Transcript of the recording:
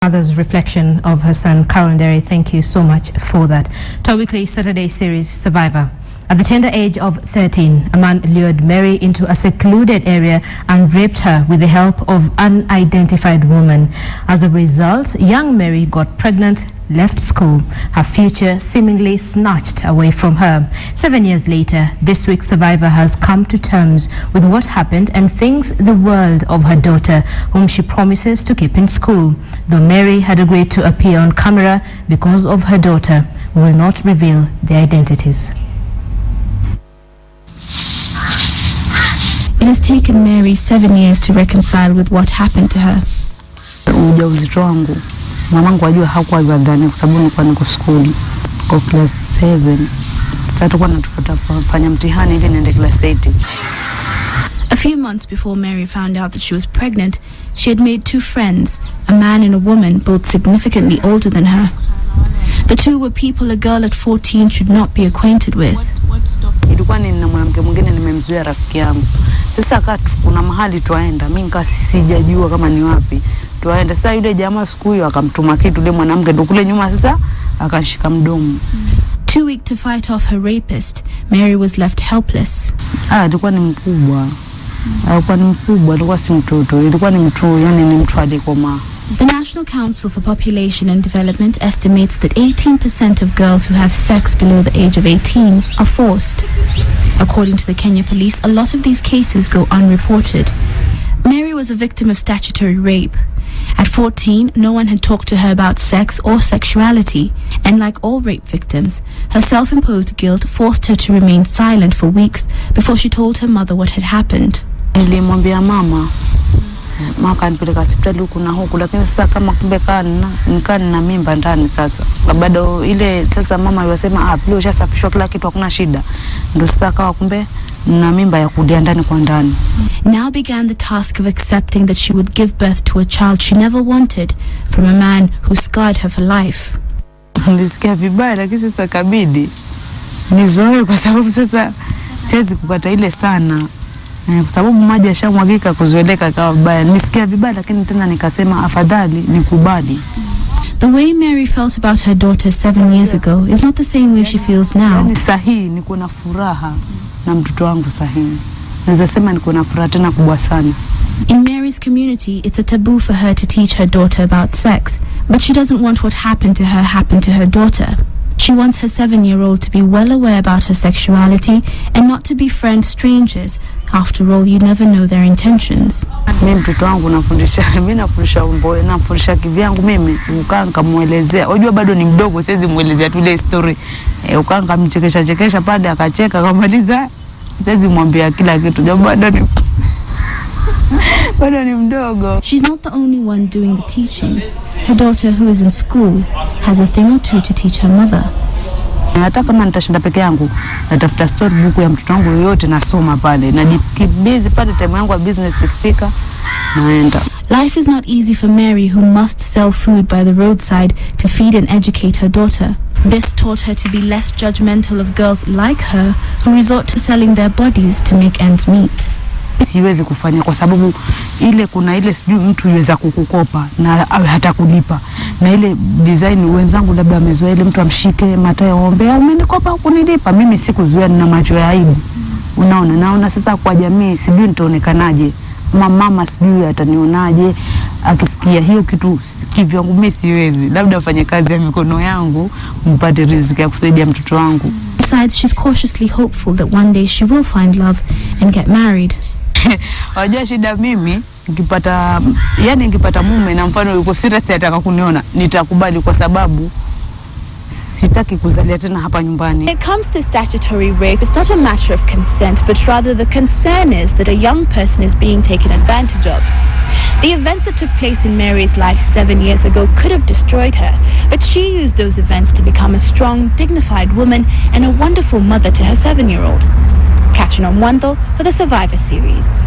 Mother's reflection of her son, Carol Derry. Thank you so much for that. To our weekly Saturday series, Survivor. At the tender age of 13, a man lured Mary into a secluded area and raped her with the help of an unidentified woman. As a result, young Mary got pregnant, left school, her future seemingly snatched away from her. 7 years later, this week's survivor has come to terms with what happened and thinks the world of her daughter, whom she promises to keep in school. Though Mary had agreed to appear on camera because of her daughter, we will not reveal their identities. It has taken Mary 7 years to reconcile with what happened to her. Ujauzito wangu mamangu ajua hakuwa yadhani kwa sababu nilikuwa niko school kwa class 7. Sasa tulikuwa tunafanya mtihani ili niende class 8. A few months before Mary found out that she was pregnant, she had made two friends, a man and a woman, both significantly older than her. The two were people a girl at 14 should not be acquainted with. Ilikuwa ni na mwanamke mwingine nimemzuia rafiki yangu. Sasa kuna mahali tuaenda, mimi nikasijajua kama ni wapi. Tuaenda sasa, yule jamaa siku hiyo akamtuma kitu yule mwanamke ndo kule nyuma, sasa akashika mdomo. Too weak to fight off her rapist, Mary was left helpless. Alikuwa ni mkubwa. Alikuwa si mtoto. Ilikuwa ni mtu, yani ni mtu aliyekoma. The National Council for Population and Development estimates that 18% of girls who have sex below the age of 18 are forced. According to the Kenya police, a lot of these cases go unreported. Mary was a victim of statutory rape. At 14, no one had talked to her about sex or sexuality, and like all rape victims, her self-imposed guilt forced her to remain silent for weeks before she told her mother what had happened. Nilimwambia mama kanipeleka hospitali huku na huku, lakini sasa kama kumbe na mimba ndani sasa. Bado ile sasa mama yasema leo ushasafishwa kila kitu hakuna shida. Ndio sasa kawa kumbe na mimba ya kudia ndani kwa ndani. Now began the task of accepting that she would give birth to a child she never wanted from a man who scarred her for life. Nilisikia vibaya, lakini sasa kabidi nizoe kwa sababu sasa siwezi kukata ile sana. Kwa sababu maji yashamwagika kuzoeleka kawa vibaya. Nisikia vibaya, lakini tena nikasema afadhali nikubali. The way Mary felt about her daughter 7 years ago is not the same way she feels now. Ni sahihi, niko na furaha na mtoto wangu sahihi. Naweza sema niko na furaha tena kubwa sana. In Mary's community, it's a taboo for her to teach her daughter about sex, but she doesn't want what happened to her happen to her daughter. She wants her 7-year-old to be well aware about her sexuality and not to befriend strangers. After all, you never know their intentions. Mimi mtoto wangu nafundisha umbo, nafundisha kivyangu mimi, ukanga muelezea. Unajua bado ni mdogo, siwezi muelezea tu ile story. Ukanga mchekesha pale akacheka akamaliza. Siwezi mwambia kila kitu. Bado ni mdogo. She's not the only one doing the teaching. Her daughter, who is in school, has a thing or two to teach her mother. Hata kama nitashinda peke yangu, natafuta storybook ya mtoto wangu yote nasoma pale. Najikibizi pale, time yangu ya business ikifika naenda. Life is not easy for Mary, who must sell food by the roadside to feed and educate her daughter. This taught her to be less judgmental of girls like her who resort to selling their bodies to make ends meet. Siwezi kufanya kwa sababu ile kuna ile sijui mtu yuweza kukukopa na hata kulipa. Na ile design wenzangu labda amezoea ile mtu amshike matayo ombe umenikopa kunilipa. Mimi sikuzoea, nina macho ya aibu. Naona sasa kwa jamii sijui nitaonekanaje. Mama sijui atanionaje akisikia hiyo kitu kivyangu. Mimi siwezi, labda afanye kazi ya mikono yangu mpate riziki ya kusaidia mtoto wangu. Besides, she's cautiously hopeful that one day she will find love and get married. Wajua shida mimi nikipata mume na mfano yuko serious ataka kuniona, nitakubali kwa sababu sitaki kuzalia tena hapa nyumbani. When it comes to statutory rape, it's not a matter of consent, but rather the concern is that a young person is being taken advantage of. The events that took place in Mary's life 7 years ago could have destroyed her, but she used those events to become a strong, dignified woman and a wonderful mother to her 7-year-old. Catherine Omwando for the Survivor series.